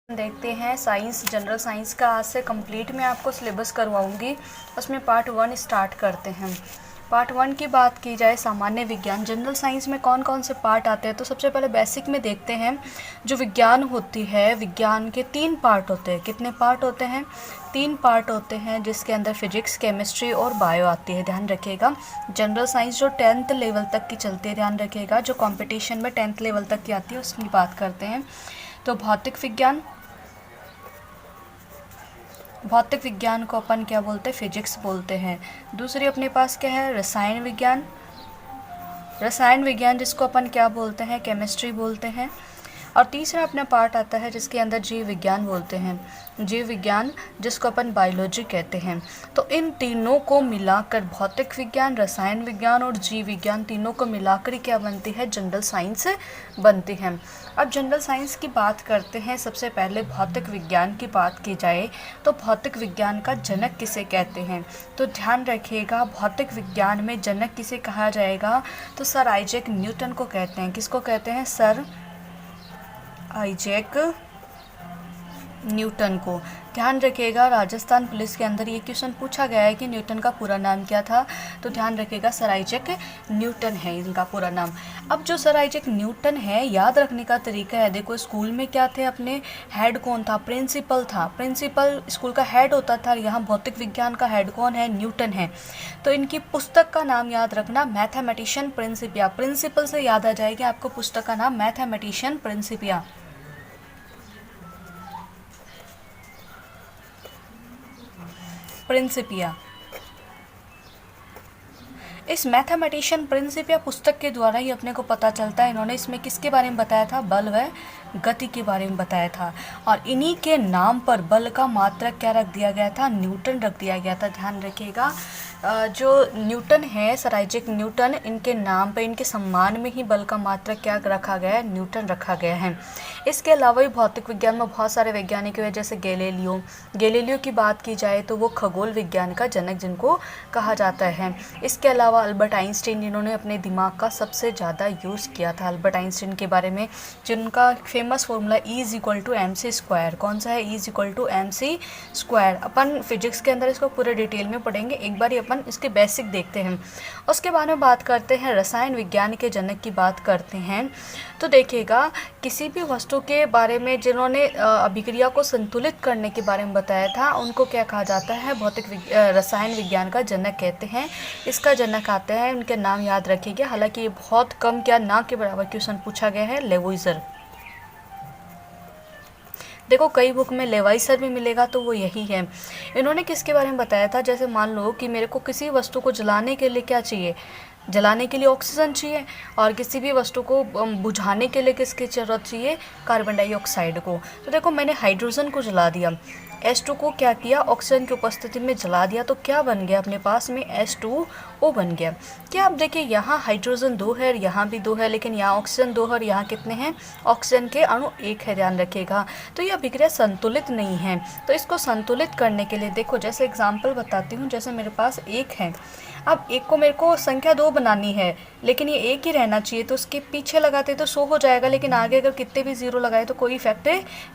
देखते हैं science, general science का आज से कंप्लीट मैं आपको सिलेबस करवाऊंगी। उसमें पार्ट 1 स्टार्ट करते हैं। पार्ट 1 की बात की जाए, सामान्य विज्ञान। जनरल साइंस में कौन कौन से पार्ट आते हैं, तो सबसे पहले बेसिक में देखते हैं। जो विज्ञान होती है, विज्ञान के 3 पार्ट होते हैं। कितने पार्ट होते हैं? 3 पार्ट होते हैं, जिसके अंदर फिजिक्स, केमिस्ट्री और बायो आती है, ध्यान रखिएगा। जनरल साइंस जो 10th लेवल तक की चलती है, ध्यान रखिएगा। जो कॉम्पिटिशन में 10th लेवल तक की आती है उसकी बात करते हैं। तो भौतिक विज्ञान को अपन क्या बोलते हैं? फिजिक्स बोलते हैं। दूसरी अपने पास क्या है? रसायन विज्ञान जिसको अपन क्या बोलते हैं? केमिस्ट्री बोलते हैं। और तीसरा अपना पार्ट आता है जिसके अंदर जीव विज्ञान बोलते हैं। जीव विज्ञान जिसको अपन बायोलॉजी कहते हैं। तो इन तीनों को मिलाकर भौतिक विज्ञान, रसायन विज्ञान और जीव विज्ञान तीनों को मिलाकर क्या बनती है? जनरल साइंस बनती है। अब जनरल साइंस की बात करते हैं। सबसे पहले भौतिक विज्ञान की बात की जाए तो भौतिक विज्ञान का जनक किसे कहते हैं? तो ध्यान रखिएगा, भौतिक विज्ञान में जनक किसे कहा जाएगा? तो सर आइजैक न्यूटन को कहते हैं। किसको कहते हैं? सर आइजैक न्यूटन को। ध्यान रखिएगा, राजस्थान पुलिस के अंदर ये क्वेश्चन पूछा गया है कि न्यूटन का पूरा नाम क्या था। तो ध्यान रखिएगा, सर आइजैक न्यूटन है इनका पूरा नाम। अब जो सर आइजैक न्यूटन है, याद रखने का तरीका है। देखो, स्कूल में क्या थे अपने? हेड कौन था? प्रिंसिपल था। प्रिंसिपल स्कूल का हेड होता था। यहाँ भौतिक विज्ञान का हेड कौन है? न्यूटन है। तो इनकी पुस्तक का नाम याद रखना, मैथमेटिशियन प्रिंसिपिया। प्रिंसिपल से याद आ जाएगी आपको पुस्तक का नाम, मैथमेटिशियन प्रिंसिपिया। इस मैथमेटिशियन प्रिंसिपिया पुस्तक के द्वारा ही अपने को पता चलता है। इन्होंने इसमें किसके बारे में बताया था? बल व गति के बारे में बताया था। और इन्हीं के नाम पर बल का मात्रक क्या रख दिया गया था? न्यूटन रख दिया गया था। ध्यान रखिएगा, जो न्यूटन है, सर आइजैक न्यूटन, इनके नाम पे, इनके सम्मान में ही बल का मात्रक क्या रखा गया है? न्यूटन रखा गया है। इसके अलावा भी भौतिक विज्ञान में बहुत सारे वैज्ञानिक हुए, जैसे गैलीलियो की बात की जाए तो वो खगोल विज्ञान का जनक जिनको कहा जाता है। इसके अलावा अल्बर्ट आइंस्टीन, जिन्होंने अपने दिमाग का सबसे ज़्यादा यूज़ किया था। अल्बर्ट आइंस्टीन के बारे में जिनका फेमस फॉर्मूला E=mc²। कौन सा है? E=mc²। अपन फिजिक्स के अंदर इसको पूरे डिटेल में पढ़ेंगे, एक बार अपन इसके बेसिक देखते हैं। उसके बाद में बात करते हैं रसायन विज्ञान के जनक की बात करते हैं। तो देखिएगा, किसी भी वस्तु के बारे में जिन्होंने अभिक्रिया को संतुलित करने के बारे में बताया था, उनको क्या कहा जाता है? रसायन विज्ञान का जनक कहते हैं। इसका जनक आते हैं, उनके नाम याद रखिएगा। हालांकि ये बहुत कम, क्या ना के बराबर क्वेश्चन पूछा गया है, लेवोइजर। देखो, कई बुक में लेवाइसर भी मिलेगा, तो वो यही है। इन्होंने किसके बारे में बताया था? जैसे मान लो कि मेरे को किसी वस्तु को जलाने के लिए क्या चाहिए? जलाने के लिए ऑक्सीजन चाहिए। और किसी भी वस्तु को बुझाने के लिए किसकी ज़रूरत चाहिए? कार्बन डाइऑक्साइड को। तो देखो, मैंने हाइड्रोजन को जला दिया, H2 को क्या किया? ऑक्सीजन की उपस्थिति में जला दिया, तो क्या बन गया अपने पास में? H2O बन गया। क्या आप देखिए, यहाँ हाइड्रोजन 2 है, यहाँ भी 2 है, लेकिन यहाँ ऑक्सीजन 2 है और यहाँ कितने हैं? ऑक्सीजन के अणु 1 है, ध्यान रखिएगा। तो यह अभिक्रिया संतुलित नहीं है। तो इसको संतुलित करने के लिए देखो, जैसे एग्जाम्पल बताती हूँ। जैसे मेरे पास 1 है, अब 1 को मेरे को संख्या 2 बनानी है, लेकिन ये 1 ही रहना चाहिए, तो उसके पीछे लगाते तो 100 हो जाएगा, लेकिन आगे अगर कितने भी 0 लगाए तो कोई इफेक्ट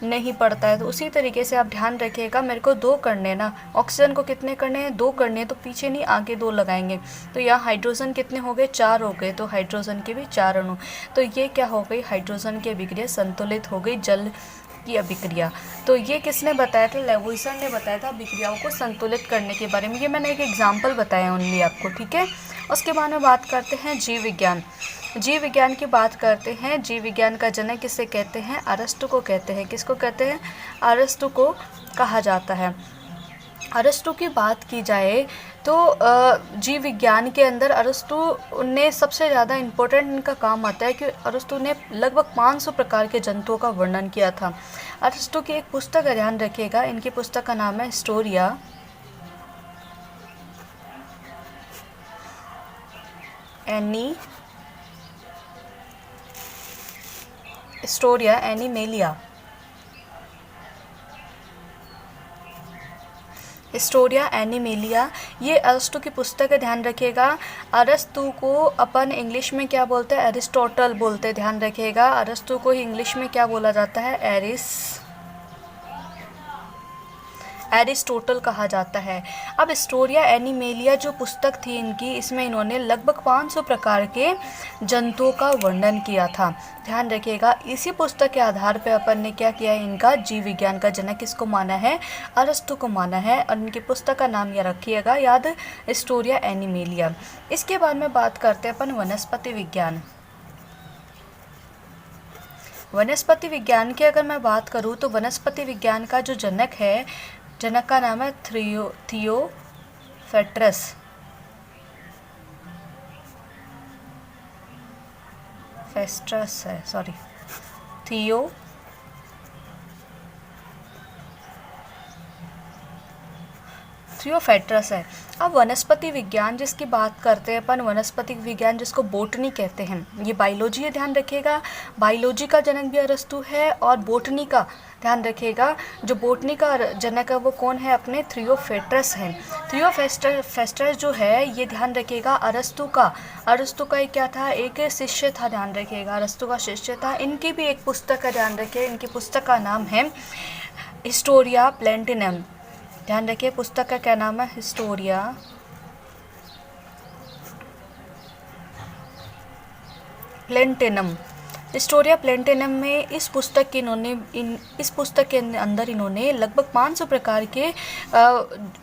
नहीं पड़ता है। तो उसी तरीके से आप ध्यान रखिएगा, मेरे को 2 करने ना, ऑक्सीजन को कितने करने हैं? 2 करने हैं, तो पीछे नहीं आगे 2 लगाएंगे। तो यहाँ हाइड्रोजन कितने हो गए? 4 हो गए, तो हाइड्रोजन के भी 4 अणु। तो ये क्या हो गई? हाइड्रोजन की अभिक्रिया संतुलित हो गई, जल की अभिक्रिया। तो ये किसने बताया था? लेवोइजर ने बताया था अभिक्रियाओं को संतुलित करने के बारे में। ये मैंने एक एग्जाम्पल बताया ओनली आपको, ठीक है। उसके बाद में बात करते हैं जीव विज्ञान। जीव विज्ञान की बात करते हैं। जीव विज्ञान का जनक किसे कहते हैं? अरस्तु को कहते हैं। किसको कहते हैं? अरस्तु को कहा जाता है। अरस्तु की बात की जाए तो जीव विज्ञान के अंदर अरस्तु ने सबसे ज़्यादा इम्पोर्टेंट इनका काम आता है कि अरस्तु ने लगभग 500 प्रकार के जंतुओं का वर्णन किया था। अरस्तु की एक पुस्तक है, ध्यान रखिएगा, इनकी पुस्तक का नाम है स्टोरिया एनिमेलिया। स्टोरिया एनिमेलिया, ये अरस्तु की पुस्तक है, ध्यान रखिएगा। अरस्तु को अपन इंग्लिश में क्या बोलते हैं? एरिस्टोटल बोलते हैं, ध्यान रखिएगा। अरस्तु को ही इंग्लिश में क्या बोला जाता है? एरिस्टोटल कहा जाता है। अब हिस्टोरिया एनिमेलिया जो पुस्तक थी इनकी, इसमें इन्होंने लगभग 500 प्रकार के जंतुओं का वर्णन किया था। ध्यान रखिएगा, इसी पुस्तक के आधार पर अपन ने क्या किया है, इनका जीव विज्ञान का जनक किसको माना है, अरस्तु को माना है। और इनकी पुस्तक का नाम यह रखिएगा याद, हिस्टोरिया एनिमेलिया। इसके बाद में बात करते हैं अपन वनस्पति विज्ञान। वनस्पति विज्ञान की अगर मैं बात करूं तो वनस्पति विज्ञान का जो जनक है, जनक का नाम है थियोफ्रेटस। फेस्ट्रस है, सॉरी, थियोफ्रेटस है। अब वनस्पति विज्ञान जिसकी बात करते हैं अपन, वनस्पति विज्ञान जिसको बोटनी कहते हैं, ये बायोलॉजी है, ध्यान रखिएगा। बायोलॉजी का जनक भी अरस्तु है और बोटनी का, ध्यान रखिएगा, जो बोटनी का जनक है वो कौन है, अपने थियोफ्रेटस है। थियोफ्रेटस जो है ये, ध्यान रखिएगा, अरस्तु का एक क्या था, एक शिष्य था, ध्यान रखिएगा, अरस्तु का शिष्य था। इनकी भी एक पुस्तक है, ध्यान रखिए, इनकी पुस्तक का नाम है हिस्टोरिया प्लेंटिनम। ध्यान रखिए, पुस्तक का क्या नाम है, हिस्टोरिया प्लेंटिनम। हिस्टोरिया प्लेंटिनम में इस पुस्तक के अंदर इन्होंने लगभग 500 प्रकार के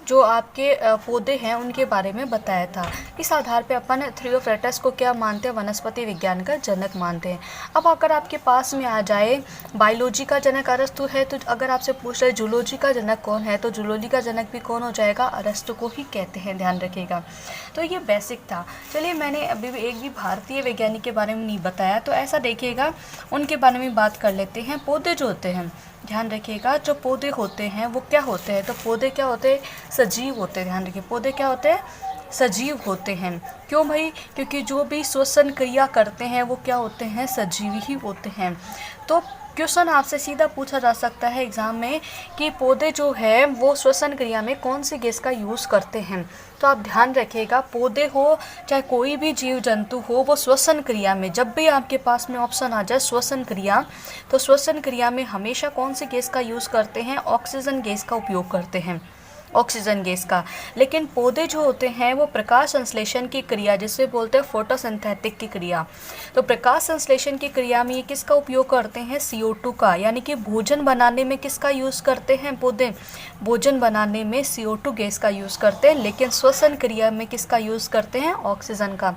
जो आपके पौधे हैं उनके बारे में बताया था। इस आधार पे अपन थियोफ्रेटस को क्या मानते हैं, वनस्पति विज्ञान का जनक मानते हैं। अब अगर आपके पास में आ जाए बायोलॉजी का जनक अरस्तु है, तो अगर आपसे पूछ रहे जूलॉजी का जनक कौन है, तो जूलॉजी का जनक भी कौन हो जाएगा, अरस्तु को ही कहते हैं, ध्यान रखिएगा। तो ये बेसिक था। चलिए, मैंने अभी भी एक भी भारतीय वैज्ञानिक के बारे में नहीं बताया, तो ऐसा देखिएगा उनके बारे में बात कर लेते हैं। पौधे जो होते हैं, ध्यान रखिएगा, जो पौधे होते हैं वो क्या होते हैं, तो पौधे क्या होते हैं, सजीव होते हैं। ध्यान रखिए, पौधे क्या होते हैं, सजीव होते हैं। क्यों भाई, क्योंकि जो भी श्वसन क्रिया करते हैं वो क्या होते हैं, सजीव ही होते हैं। तो क्वेश्चन आपसे सीधा पूछा जा सकता है एग्जाम में कि पौधे जो है वो श्वसन क्रिया में कौन सी गैस का यूज़ करते हैं। तो आप ध्यान रखिएगा, पौधे हो चाहे कोई भी जीव जंतु हो, वो श्वसन क्रिया में, जब भी आपके पास में ऑप्शन आ जाए श्वसन क्रिया, तो श्वसन क्रिया में हमेशा कौन सी गैस का यूज़ करते हैं, ऑक्सीजन गैस का उपयोग करते हैं, ऑक्सीजन गैस का। लेकिन पौधे जो होते हैं वो प्रकाश संश्लेषण की क्रिया, जिसे बोलते हैं फोटोसिंथेटिक की क्रिया, तो प्रकाश संश्लेषण की क्रिया में ये किसका उपयोग करते हैं, CO2 का। यानी कि भोजन बनाने में किसका यूज़ करते हैं पौधे, भोजन बनाने में CO2 गैस का यूज़ करते हैं, लेकिन श्वसन क्रिया में किसका यूज़ करते हैं, ऑक्सीजन का।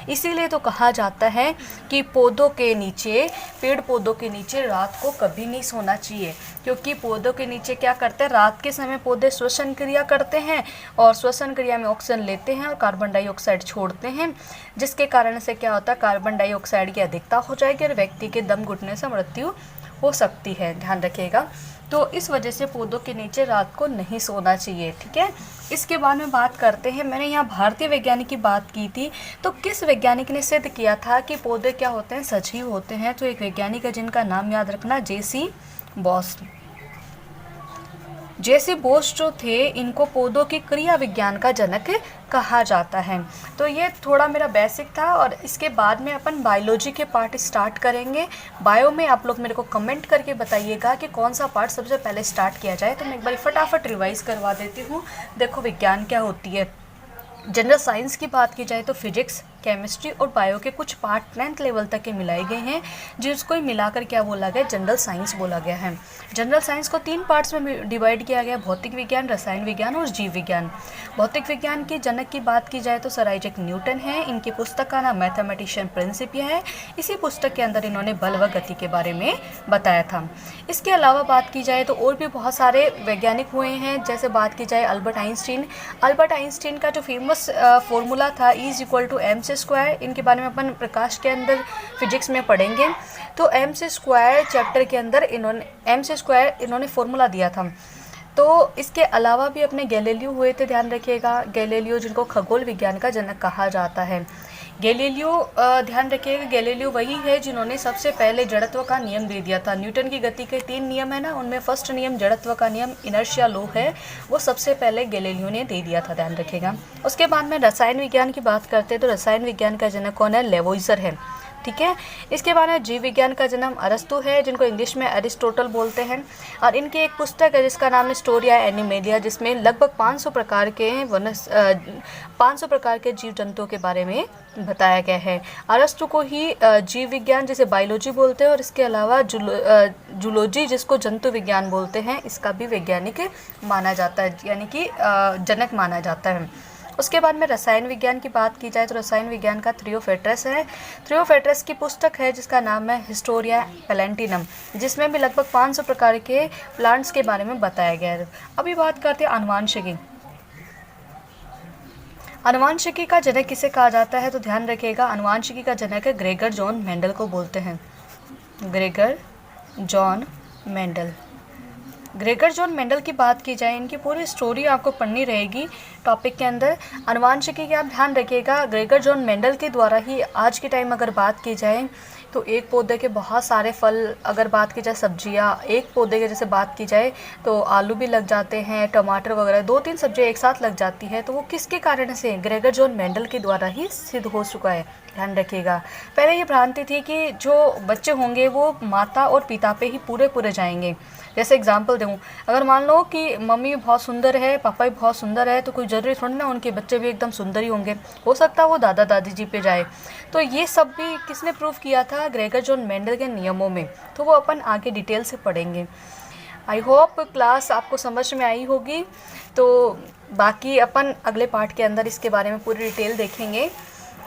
इसीलिए तो कहा जाता है कि पौधों के नीचे, पेड़ पौधों के नीचे रात को कभी नहीं सोना चाहिए, क्योंकि पौधों के नीचे क्या करते हैं, रात के समय पौधे श्वसन क्रिया करते हैं और श्वसन क्रिया में ऑक्सीजन लेते हैं और कार्बन डाइऑक्साइड छोड़ते हैं, जिसके कारण से क्या होता है, कार्बन डाइऑक्साइड की अधिकता हो जाएगी और व्यक्ति के दम घुटने से मृत्यु हो सकती है, ध्यान रखिएगा। तो इस वजह से पौधों के नीचे रात को नहीं सोना चाहिए, ठीक है। इसके बाद में बात करते हैं, मैंने यहाँ भारतीय वैज्ञानिक की बात की थी, तो किस वैज्ञानिक ने सिद्ध किया था कि पौधे क्या होते हैं, सजीव होते हैं। तो एक वैज्ञानिक है जिनका नाम याद रखना, J.C. बॉस। J.C. बॉस जो थे, इनको पौधों की क्रिया विज्ञान का जनक कहा जाता है। तो ये थोड़ा मेरा बेसिक था, और इसके बाद में अपन बायोलॉजी के पार्ट स्टार्ट करेंगे। बायो में आप लोग मेरे को कमेंट करके बताइएगा कि कौन सा पार्ट सबसे पहले स्टार्ट किया जाए, तो मैं एक बार फटाफट रिवाइज करवा देती हूँ। देखो, विज्ञान क्या होती है। जनरल साइंस की बात की जाए तो फिजिक्स, केमिस्ट्री और बायो के कुछ पार्ट 9th लेवल तक के मिलाए गए हैं, जिसको मिलाकर क्या बोला गया, जनरल साइंस बोला गया है। जनरल साइंस को 3 पार्ट्स में डिवाइड किया गया, भौतिक विज्ञान, रसायन विज्ञान और जीव विज्ञान। भौतिक विज्ञान के जनक की बात की जाए तो सर आइजैक न्यूटन है। इनकी पुस्तक का नाम मैथमेटिशियन प्रिंसिपिया है। इसी पुस्तक के अंदर इन्होंने बल व गति के बारे में बताया था। इसके अलावा बात की जाए तो और भी बहुत सारे वैज्ञानिक हुए हैं, जैसे बात की जाए अल्बर्ट आइंस्टीन। अल्बर्ट आइंस्टीन का जो फेमस फॉर्मूला था E=mc², इनके बारे में अपन प्रकाश के अंदर फिजिक्स में पढ़ेंगे। तो mc² चैप्टर के अंदर इन्होंने फॉर्मूला दिया था। तो इसके अलावा भी अपने गैलीलियो हुए थे, ध्यान रखिएगा, गैलीलियो जिनको खगोल विज्ञान का जनक कहा जाता है। गैलीलियो, ध्यान रखिएगा, गैलीलियो वही है जिन्होंने सबसे पहले जड़त्व का नियम दे दिया था। न्यूटन की गति के 3 नियम है ना, उनमें फर्स्ट नियम जड़त्व का नियम, इनर्शिया लॉ है, वो सबसे पहले गैलीलियो ने दे दिया था, ध्यान रखिएगा। उसके बाद में रसायन विज्ञान की बात करते हैं तो रसायन विज्ञान का जनक कौन है, लेवोइजर है। ठीक है। इसके बाद में जीव विज्ञान का जन्म अरस्तु है, जिनको इंग्लिश में एरिस्टोटल बोलते हैं, और इनकी एक पुस्तक है जिसका नाम है स्टोरिया एनिमेलिया, जिसमें लगभग 500 प्रकार के जीव जंतुओं के बारे में बताया गया है। अरस्तु को ही जीव विज्ञान जिसे बायोलॉजी बोलते हैं, और इसके अलावा जूलॉजी जिसको जंतु विज्ञान बोलते हैं, इसका भी वैज्ञानिक माना जाता है, यानी कि जनक माना जाता है। उसके बाद में रसायन विज्ञान की बात की जाए तो रसायन विज्ञान का थ्रियोफेट्रस है। थ्रियोफेट्रस की पुस्तक है जिसका नाम है हिस्टोरिया पैलेंटिनम, जिसमें भी लगभग 500 प्रकार के प्लांट्स के बारे में बताया गया है। अभी बात करते हैं आनुवांशिकी। आनुवांशिकी का जनक किसे कहा जाता है, तो ध्यान रखिएगा, आनुवांशिकी का जनक है ग्रेगर जॉन मेंडल को बोलते हैं। Gregor John Mendel. Gregor John Mendel की बात की जाए, इनकी पूरी स्टोरी आपको पढ़नी रहेगी टॉपिक के अंदर। आनुवांशिकी की आप ध्यान रखिएगा, ग्रेगर जॉन मेंडल के द्वारा ही आज के टाइम अगर बात की जाए तो एक पौधे के बहुत सारे फल, अगर बात की जाए सब्जियां, एक पौधे के जैसे बात की जाए तो आलू भी लग जाते हैं, टमाटर वगैरह 2-3 सब्जियां एक साथ लग जाती है, तो वो किसके कारण से, ग्रेगर जॉन मेंडल के द्वारा ही सिद्ध हो चुका है। ध्यान रखिएगा, पहले ये भ्रांति थी कि जो बच्चे होंगे वो माता और पिता पे ही पूरे जाएंगे। जैसे एग्जाम्पल दूँ, अगर मान लो कि मम्मी बहुत सुंदर है, पापा भी बहुत सुंदर है, तो कोई ज़रूरी थोड़ी ना उनके बच्चे भी एकदम सुंदर ही होंगे, हो सकता है वो दादा दादी जी पे जाए। तो ये सब भी किसने प्रूव किया था, ग्रेगर जॉन मेंडल के नियमों में, तो वो अपन आगे डिटेल से पढ़ेंगे। आई होप क्लास आपको समझ में आई होगी। तो बाकी अपन अगले पार्ट के अंदर इसके बारे में पूरी डिटेल देखेंगे,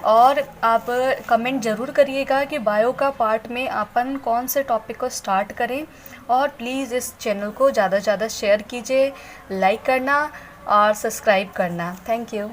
और आप कमेंट ज़रूर करिएगा कि बायो का पार्ट में अपन कौन से टॉपिक को स्टार्ट करें, और प्लीज़ इस चैनल को ज़्यादा से ज़्यादा शेयर कीजिए, लाइक करना और सब्सक्राइब करना। Thank you.